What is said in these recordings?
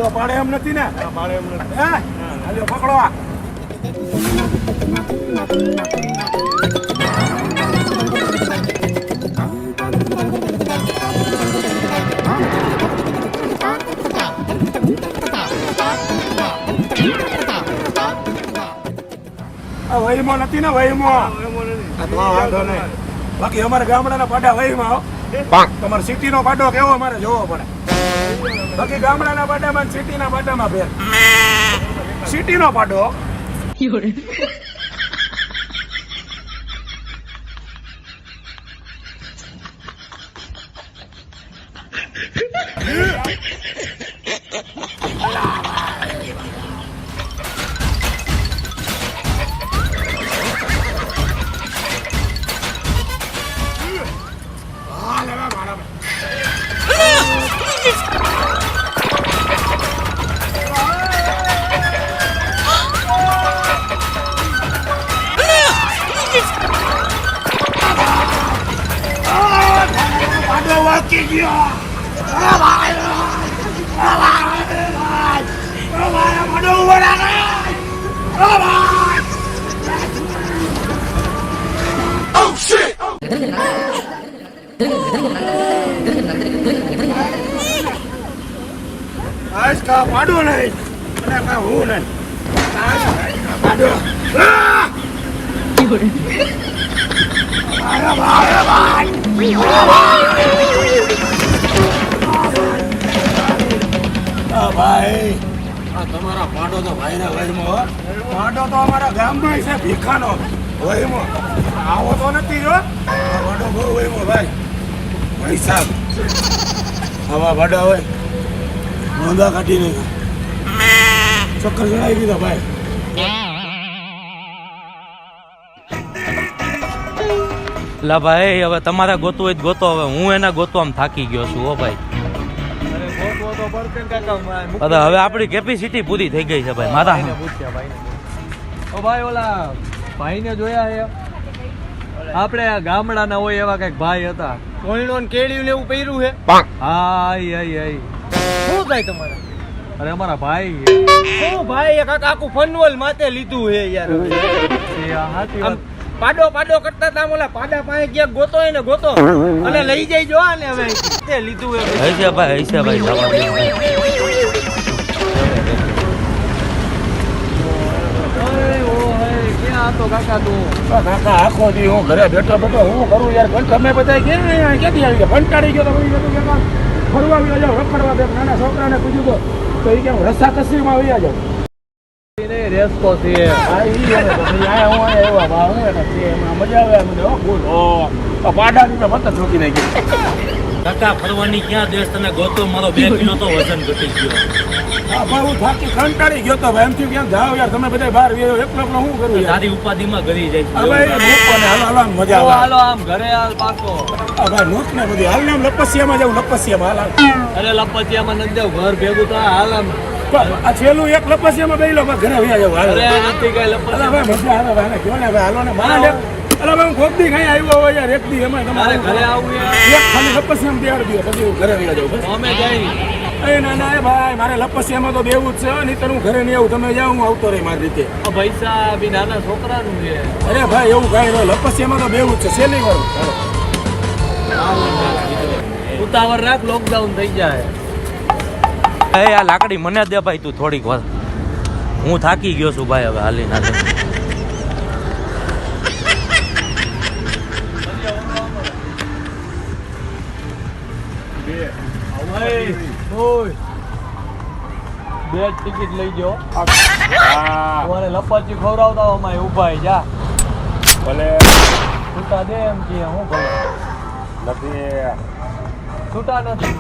પાડો પાડે એમ નથી ને? પાડે એમ નથી. હે હાલ્યો પકડો. વહીમો નથી ને? વહીમો તો વાંધો નહીં. બાકી અમારા ગામડાના પાડા વહીમાં તમારે સિટીનો પાડો કેવો અમારે જોવો પડે. બાકી ગામડાના પાડામાં સિટીના પાડામાં ફેર. સિટીનો પાડો વાકી ગયો. આજ કા પાડો નહીં અને કા હું નહીં. પાડો ભાઈ આ તમારા પાડો તો ભાઈના વયમાં. પાડો તો અમારા ગામમાં છે ભીખાનો વયમાં. આવો તો નથી જો. પાડો બહુ વયમાં ભાઈ. પૈસા આવા પાડા હોય મોંઘા કાઢી નહીં. ચક્કર ચડાવી દીધો ભાઈ. લા ભાઈ હવે તમારે ગોતવું હોય તો ગોતો. હવે હું એના ગોતવામાં થાકી ગયો છું. હો ભાઈ હવે આપણી કેપેસિટી પૂરી થઈ ગઈ છે ભાઈ. મારા ભાઈ ઓલા ભાઈને જોયા છે આપણે ગામડાના હોય એવા કઈક ભાઈ હતા. કોઈનો કેળ્યું ને એવું પહેર્યું છે. હાય હાય શું થાય તમારે? અરે અમારા ભાઈ શું ભાઈ એક આખું ફનવલ માથે લીધું છે યાર. પાડો પાડો કરતા તા ઓલા પાડા પાસે ક્યાંક ગોતો હોય ને ગોતો અને લઈ જાય જો ને હવે તે લીધું હશે ભાઈ હશે ભાઈ. ક્યાં હતો કાકા તું? કાકા આખો દી હું ઘરે બેઠો બેઠો હું કરું યાર. તમે બધા ક્યાંથી આવી ગયા? કંટાળી ગયો તો ફરવા આવી જાવ રખડવા દે. નાના છોકરાને પૂછ્યું તો એ કે રસ્તા કસીમાં આવી જાવ. રેસ્કો છે પાડા મત ઠોકી નાખી. કાકા ફરવાની ક્યાં દેશ તને ગોતો. મારો 2 કિલો તો વજન ઘટી ગયો. હા ભાઈ હું થાકી કંટાળી ગયો તો ભાઈ. એમથી ક્યાં જાવ યાર તમે બધા બહાર એકલો એકલો શું કરું યાર? તારી ઉપાધિમાં ગરી જાય છે. હાલો મજા આવે. હાલો આમ ઘરે હાલ પાકો. ભાઈ નોટ ને બધી હાલ ને લપસિયામાં જાવ. લપસિયામાં હાલ. અરે લપસિયામાં નથી જાવ. ઘર ભેગું તો હાલ આમ. આ છેલ્લું એક લપસિયામાં બે લો ઘરે વ્યા જાવ. અરે નથી કઈ લપસિયા. ભાઈ મજા આવે ભાઈ. કયો ને ભાઈ હાલો ને મારે. અલા ભાઈ હું ખોબદી ખાઈ આવ્યો હોય યાર. એક દી એમાં તમારે ઘરે આવું એક ખાલી લપસિયામાં બેહાડ દો પછી ઘરે વ્યા જાવ. અમે જઈ એ ના ના ભાઈ મારે લપસિયામાં તો દેવું જ છે. નહીં તો હું ઘરે નહીં આવું. તમે જાઓ હું આવતો રહી મારી રીતે. પૈસા બી નાના છોકરાનું છે. અરે ભાઈ એવું કાંઈ નહીં. લપસિયામાં તો દેવું જ છે. સેલી વાળું ઉતાવળ રાખ લોકડાઉન થઈ જાય. એ આ લાકડી મને દે ભાઈ તું થોડીક વાર. હું થાકી ગયો છું ભાઈ હવે હાલી ના. બે ટિકિટ લઈ જાઓ. તમારે લપાચી ખવડાવતા અમારે ઉભા જા. ભલે છૂટા દે એમ કે હું ભલે નથી. છૂટા નથી.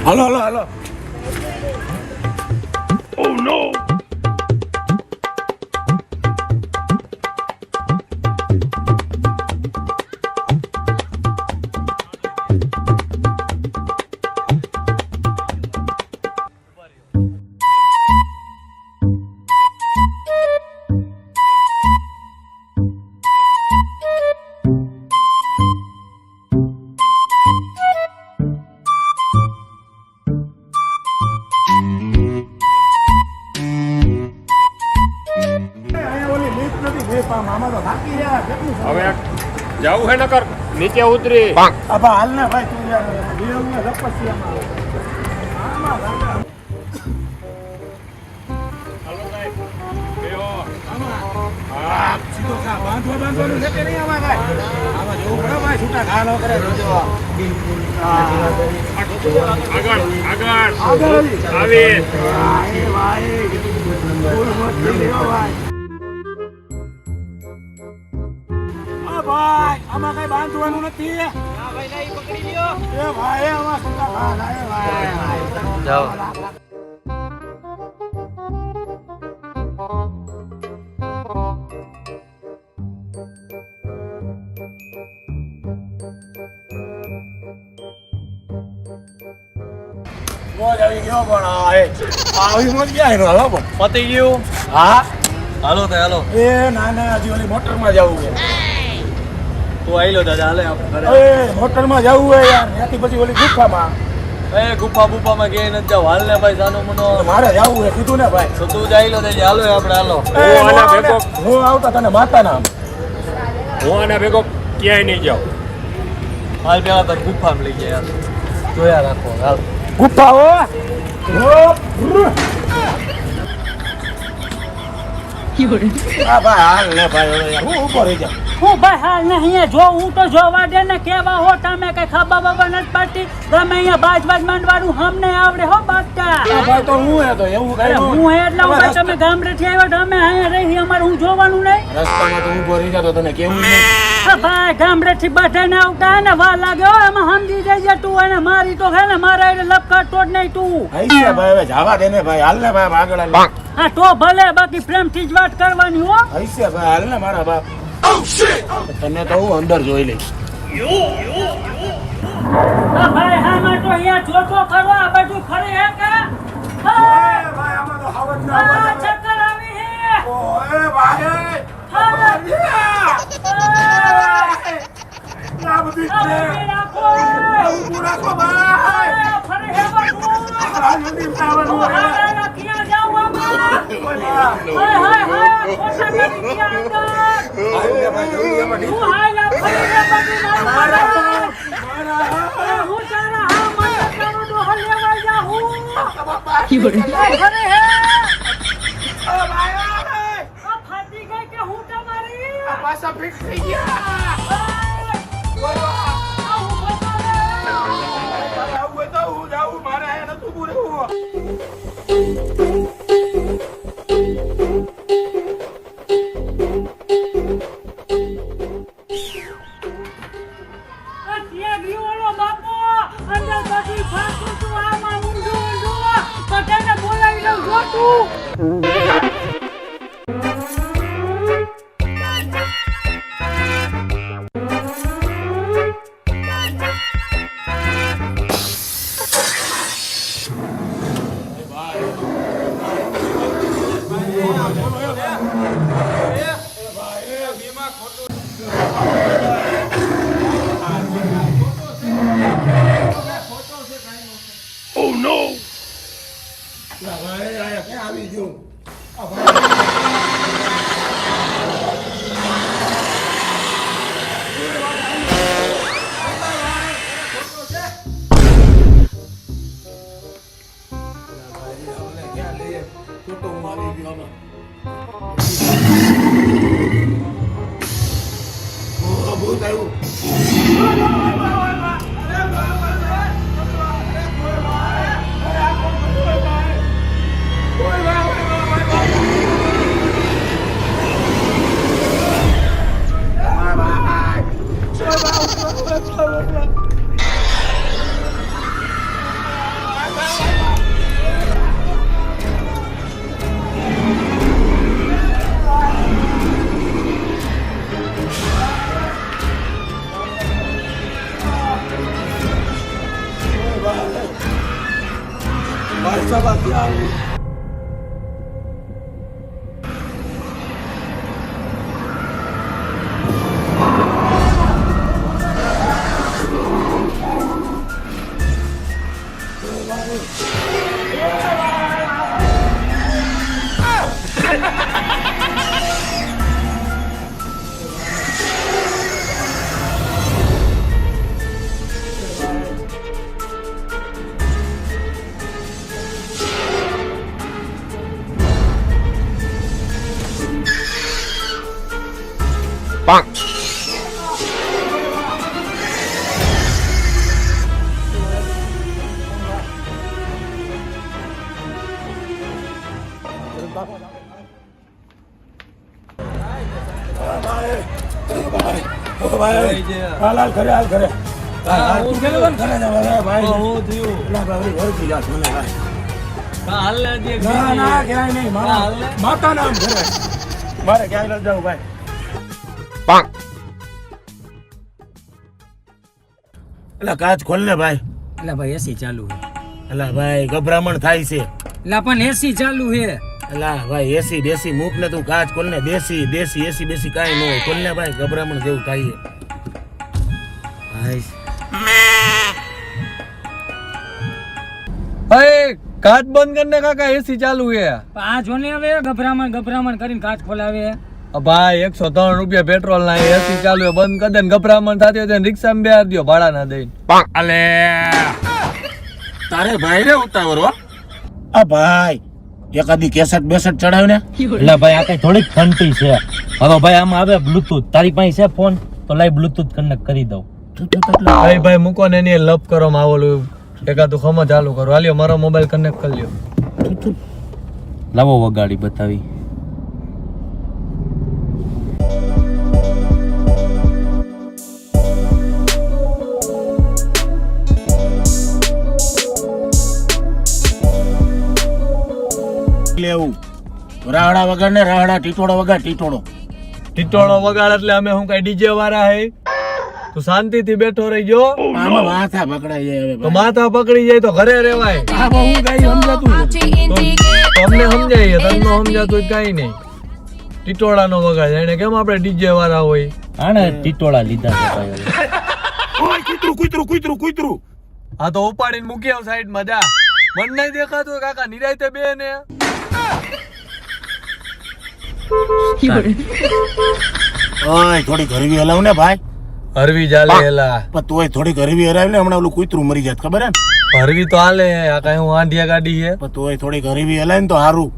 હાલો હાલો હાલો. Oh no. યાર કેટલું હવે જવું હે નકર નીચે ઉતરી આબા હાલ ને ભાઈ તું યાર દેવને તપસ્યામાં આમાં ગાંડા હાલો સાહેબ બેહો હા સીધો ખા બાંધવાનું છે કે નહીં આમાં ભાઈ આમાં જોવું પડે ભાઈ છૂટા ઘા ન કરે જોજો આગળ આગળ આગળ આવી ભાઈ ભાઈ ફૂલ મત લેવો ભાઈ આ ભાઈ આમાં કઈ બાંધવાનું નથી એ ભાઈ આમાં છૂટા ઘા લાગે ભાઈ જાઓ મોજ આવી ગયો પણ આવી મોજ ક્યાં એનો હાલો પણ પતી ગયું હા હાલો તો હાલો એ ના ના હજી ઓલી મોટરમાં જવું છે તું આઈ લો દાદા હાલે આપણે ઘરે એ મોટરમાં જવું છે યાર ત્યાંથી પછી ઓલી ગુફામાં એ ગુફા બુફામાં ગયા નથી જાવ હાલ ને ભાઈ સાનો મનો મારે જવું છે કીધું ને ભાઈ તો તું જાય લો તો હાલો આપણે હાલો હું આના ભેગો હું આવતા તને માતાના હું આના ભેગો ક્યાંય નહીં જાઉં હાલ પેલા તને ગુફામાં લઈ ગયા જોયા રાખો હાલ ગુફા હો આ ભાઈ હાલ ને ભાઈ હું ઉભો રહી જાઉં હું ભાઈ હાલ ને અહીંયા જો હું તો જોવા દે ને કેવા હો તમે કઈ ખબર બબર નથી પડતી તમે અહીંયા બાજ માંડવાનું હમને આવડે હો બાજતા આ ભાઈ તો હું હે તો એવું કઈ હું હે એટલે હું ભાઈ તમે ગામડેથી આવ્યો તો અમે અહીંયા રહી અમારે હું જોવાનું નહીં રસ્તામાં તો ઉભો રહી જાતો તને કેવું નહીં હા ભાઈ ગામડેથી બધાને આવતા ને વાર લાગે હો એમાં સમજી જઈએ તું એને મારી તો હે ને મારા એટલે લપકાટતો જ નહીં તું હૈસે ભાઈ હવે જવા દે ને ભાઈ હાલ ને ભાઈ આગળ હાલ હા તો ભલે બાકી પ્રેમથી જ વાત કરવાની હો હૈસે ભાઈ હાલ ને મારા બાપ તને તો હું અંદર જોઈ લઈશ હા ભાઈ હા માં તો અહીંયા જોતો ખરો આ બધું ખરે હે કે ભાઈ આમાં તો હવત હા ચક્કર આવી હે ઓએ ભાઈ આ બધી છે રાખો ઊભું રાખો ભાઈ ખરે હે બધું આ જલ્દી આવવાનું હે ક્યાં જાવ હાય હાય હાય કોટા કરી ક્યાં અંદર હાલ ભાઈ જલ્દી આમાં હું હાય લા ખરે હે બધું મારા મારા હું તારા હા મને તારો તો હલેવા જા હું ખરે હે ઓ ભાઈ આ ફાટી ગઈ કે હું તમારી પાછા ફિક્સ થઈ ગયા આવું તો હું જાઉં મારે આ નતું પૂરું ત્યાં ગયો ઓલો બાપો અંદર બધી ફાટું તું આમાં ઊંધું તો તેને બોલાવી લઉં જો તું ભાઈ આયા ક્યાં આવી ગયું ભૂત આવ્યું ઓ ભાઈ હાલ હાલ ઘરે હાલ ઘરે તું ઘરે ઘરે જા ભાઈ હું થયું પેલા ભાઈ વળગી જાસ મને ભાઈ હાલ ને દે ના ના ક્યાંય નહીં ના, હાલ ને. માતા નામ ઘરે મારે ક્યાંય ન જવું ભાઈ એટલે કાચ ખોલ ને ભાઈ એટલે ભાઈ એસી ચાલુ છે એટલે ભાઈ ગભરામણ થાય છે એટલે પણ એસી ચાલુ છે એટલે ભાઈ એસી દેસી મૂક ને તું કાચ ખોલ ને દેસી દેસી એસી બેસી કાંઈ ન હોય ખોલ ને ભાઈ ગભરામણ જેવું થાય છે ભાઈ અરે કાચ બંધ કરને કાકા એસી ચાલુ છે પણ આ જો ને હવે ગભરામણ કરીને કાચ ખોલાવે ભાઈ 103 રૂપિયા પેટ્રોલ ના એસી ચાલુ છે બંધ કરી દે ને ગભરામણ થતી હોય તો રિક્ષામાં બેહાર દ્યો ભાડા ના દઈને અલે તારે ભાઈ રે ઉતાવળ હો આ ભાઈ એકાદી કેસેટ બેસેટ ચડાવ ને એટલે ભાઈ આ કઈ થોડીક ઘંટી છે હવે ભાઈ આમાં આવે બ્લુટૂથ તારી પાસે છે ફોન તો લાઈ બ્લુટૂથ કનેક્ટ કરી દઉં ભાઈ મૂકો ને એની લપ કરો માં આવેલું એકાદું ખમ ચાલુ કરો હાલ્યો મારો મોબાઈલ કનેક્ટ કરી લ્યો લાવો વગાડી બતાવી લેવું રાહડા વગર ને રાહડા ટીટોડો વગર ટીટોડો ટીટોળો વગાડ એટલે અમે હું કઈ ડીજે વાળા હે તું શાંતિથી બેઠો રહી ગયો આમાં માથા પકડાઈ જાય હવે તો માથા પકડી જાય તો ઘરે રેવાય આમાં હું કઈ સમજાતું નથી. તો અમને સમજાય તમને સમજાતું હોય કઈ નહીં ટીટોળાનો વગાડ એને કેમ આપણે ડીજે વાળા હોય આને ટીટોળા લીધા છે ભાઈ હવે. ઓય કૂતરું કૂતરું કૂતરું કૂતરું આ તો ઉપાડીને મૂકી આવ સાઈડ માં જા મન નહીં દેખાતું કાકા નિરાયતે બે ને ઓય થોડી ગરવી હલાવ ને ભાઈ હરવી ચાલે એલા પણ તોય થોડી ગરવી હરાવ ને હમણાં ઓલું કૂતરું મરી જાત ખબર હે ને હરવી તો હાલે આ કઈ હું આંધિયા ગાડી છે પણ તોય થોડી ગરવી હલાવ ને તો સારું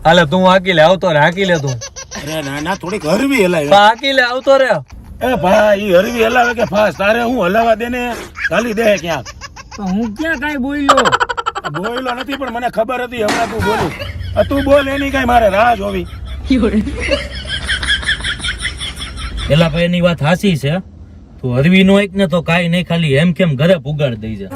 હાલે તું હાકી લે આવતો રે હાકી લે તું અરે ના ના થોડી ગરવી હલાવ હાકી લે આવતો રે એ ભાઈ ઈ હરવી હલાવે કે ફાસ તારે હું હલાવા દે ને ગાલી દે ક્યાંક પણ હું ક્યાં કાંઈ બોલ્યો બોયલો નથી પણ મને ખબર હતી હમણાં તું બોલું તું બોલ એની કઈ મારે રાહ જોવી એલા ભાઈ એની વાત હાસી છે તું હરવી નો એક ને તો કાઈ નહીં ખાલી એમ કેમ ઘરે પુગાડ દઈ જા